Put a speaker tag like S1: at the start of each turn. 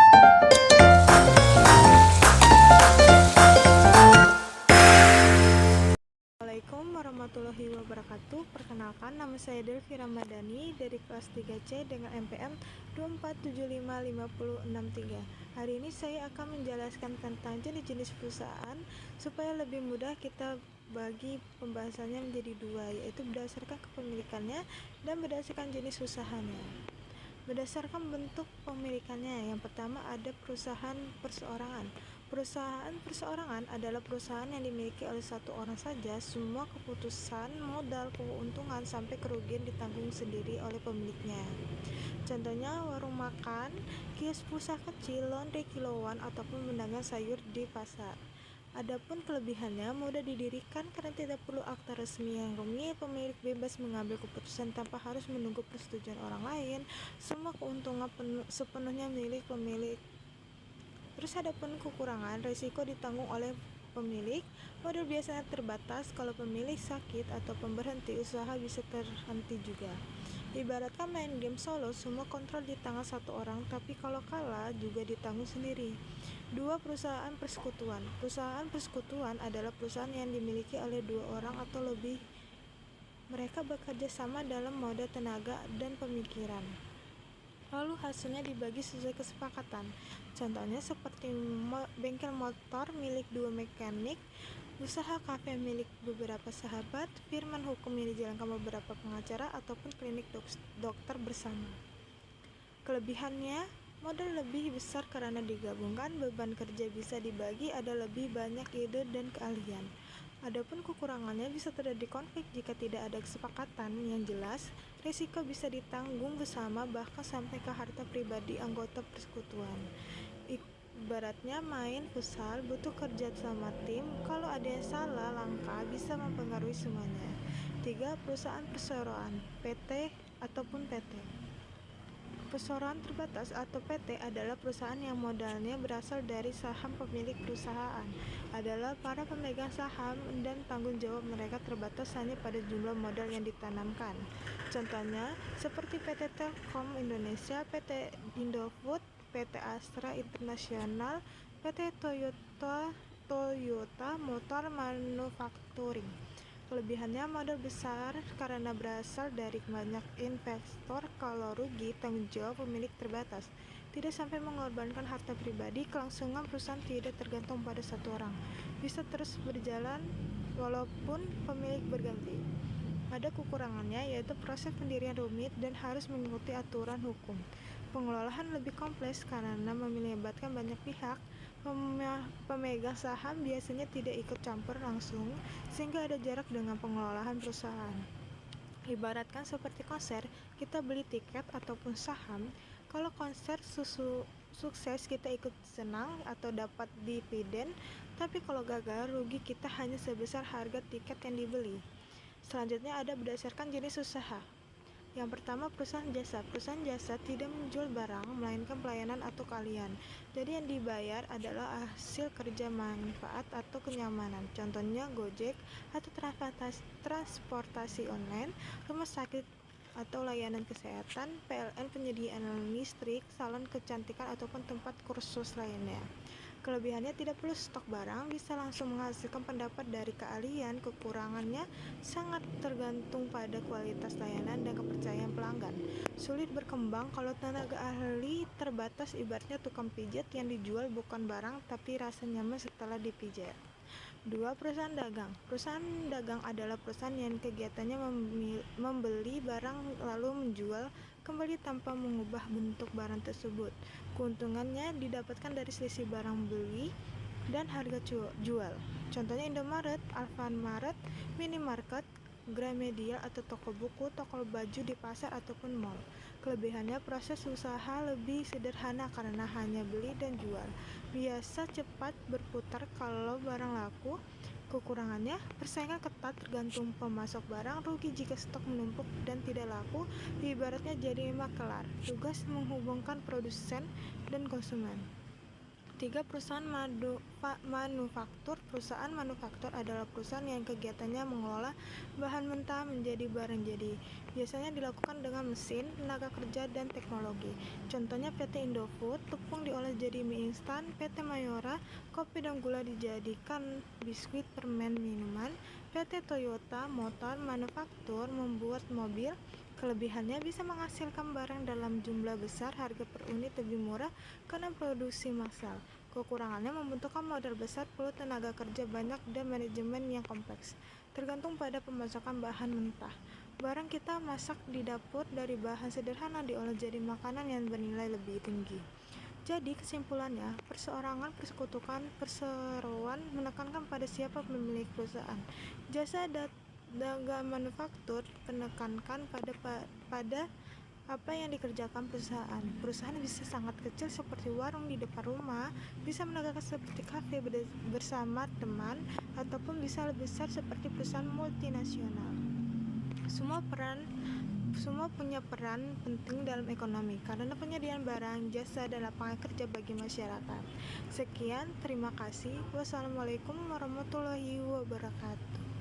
S1: Assalamualaikum warahmatullahi wabarakatuh. Perkenalkan, nama saya Delvi Ramadhani dari kelas 3C dengan NPM 2475563. Hari ini saya akan menjelaskan tentang jenis-jenis perusahaan supaya lebih mudah kita bagi pembahasannya menjadi dua, yaitu berdasarkan kepemilikannya dan berdasarkan jenis usahanya. Berdasarkan bentuk pemilikannya, yang pertama ada perusahaan perseorangan. Perusahaan perseorangan adalah perusahaan yang dimiliki oleh satu orang saja. Semua keputusan, modal, keuntungan, sampai kerugian ditanggung sendiri oleh pemiliknya. Contohnya warung makan, kios pulsa kecil, laundry kiloan, ataupun pedagang sayur di pasar. Adapun kelebihannya, mudah didirikan karena tidak perlu akta resmi yang rumit, pemilik bebas mengambil keputusan tanpa harus menunggu persetujuan orang lain, semua keuntungan sepenuhnya milik pemilik. Terus adapun kekurangan, risiko ditanggung oleh pemilik, modal biasanya terbatas, kalau pemilik sakit atau berhenti usaha bisa terhenti juga. Ibaratkan main game solo, semua kontrol di tangan satu orang, tapi kalau kalah juga ditanggung sendiri. 2. Perusahaan persekutuan. Perusahaan persekutuan adalah perusahaan yang dimiliki oleh 2 orang atau lebih. Mereka bekerja sama dalam mode tenaga dan pemikiran, lalu hasilnya dibagi sesuai kesepakatan. Contohnya seperti bengkel motor milik 2 mekanik, usaha kafe milik beberapa sahabat, firman hukum yang dijalankan beberapa pengacara, ataupun klinik dokter bersama. Kelebihannya, modal lebih besar karena digabungkan, beban kerja bisa dibagi, ada lebih banyak ide dan keahlian. Adapun kekurangannya, bisa terjadi konflik jika tidak ada kesepakatan yang jelas, risiko bisa ditanggung bersama, bahkan sampai ke harta pribadi anggota persekutuan. Ibaratnya main futsal, butuh kerja sama tim, kalau ada yang salah langkah bisa mempengaruhi semuanya. 3. Perusahaan perseroan, PT ataupun PT. Perseroan terbatas atau PT adalah perusahaan yang modalnya berasal dari saham pemilik perusahaan, adalah para pemegang saham, dan tanggung jawab mereka terbatas hanya pada jumlah modal yang ditanamkan. Contohnya seperti PT Telkom Indonesia, PT Indofood, PT Astra International, PT Toyota Motor Manufacturing. Kelebihannya, modal besar karena berasal dari banyak investor, kalau rugi tanggung jawab pemilik terbatas, tidak sampai mengorbankan harta pribadi, kelangsungan perusahaan tidak tergantung pada satu orang, bisa terus berjalan walaupun pemilik berganti. Ada kekurangannya, yaitu proses pendirian rumit dan harus mengikuti aturan hukum. Pengelolaan lebih kompleks karena melibatkan banyak pihak. Pemegang saham biasanya tidak ikut campur langsung, sehingga ada jarak dengan pengelolaan perusahaan. Ibaratkan seperti konser, kita beli tiket ataupun saham. Kalau konser sukses, kita ikut senang atau dapat dividen, tapi kalau gagal, rugi kita hanya sebesar harga tiket yang dibeli. Selanjutnya ada berdasarkan jenis usaha. Yang pertama, perusahaan jasa. Perusahaan jasa tidak menjual barang, melainkan pelayanan atau keahlian. Jadi yang dibayar adalah hasil kerja, manfaat, atau kenyamanan. Contohnya Gojek atau transportasi online, rumah sakit atau layanan kesehatan, PLN penyediaan listrik, salon kecantikan, ataupun tempat kursus lainnya. Kelebihannya, tidak perlu stok barang, bisa langsung menghasilkan pendapat dari keahlian. Kekurangannya, sangat tergantung pada kualitas layanan dan kepercayaan pelanggan. Sulit berkembang kalau tenaga ahli terbatas, ibaratnya tukang pijat yang dijual bukan barang tapi rasa nyaman setelah dipijat. 2. Perusahaan dagang. Perusahaan dagang adalah perusahaan yang kegiatannya membeli barang lalu menjual kembali tanpa mengubah bentuk barang tersebut. Keuntungannya didapatkan dari selisih barang beli dan harga jual. Contohnya Indomaret, Alfamart, Minimarket, Gramedia atau toko buku, toko baju di pasar ataupun mall. Kelebihannya, proses usaha lebih sederhana karena hanya beli dan jual. Biasa cepat berputar kalau barang laku. Kekurangannya, persaingan ketat tergantung pemasok barang, rugi jika stok menumpuk dan tidak laku. Ibaratnya jadi makelar, tugas menghubungkan produsen dan konsumen. Tiga, perusahaan manufaktur. Perusahaan manufaktur adalah perusahaan yang kegiatannya mengolah bahan mentah menjadi barang jadi. Biasanya dilakukan dengan mesin, tenaga kerja, dan teknologi. Contohnya PT Indofood, tepung diolah jadi mie instan. PT Mayora, kopi dan gula dijadikan biskuit, permen, minuman. PT Toyota Motor Manufaktur membuat mobil. Kelebihannya bisa menghasilkan barang dalam jumlah besar, harga per unit lebih murah karena produksi massal. Kekurangannya membutuhkan modal besar, perlu tenaga kerja banyak, dan manajemen yang kompleks. Tergantung pada pemasakan bahan mentah. Barang kita masak di dapur dari bahan sederhana diolah jadi makanan yang bernilai lebih tinggi. Jadi kesimpulannya, perseorangan, persekutuan, perseroan menekankan pada siapa pemilik perusahaan. Jasa dagang manufaktur menekankan pada apa yang dikerjakan perusahaan. Perusahaan bisa sangat kecil seperti warung di depan rumah, bisa menegakkan seperti kafe bersama teman, ataupun bisa lebih besar seperti perusahaan multinasional. Semua punya peran penting dalam ekonomi karena penyediaan barang, jasa, dan lapangan kerja bagi masyarakat. Sekian, terima kasih. Wassalamualaikum warahmatullahi wabarakatuh.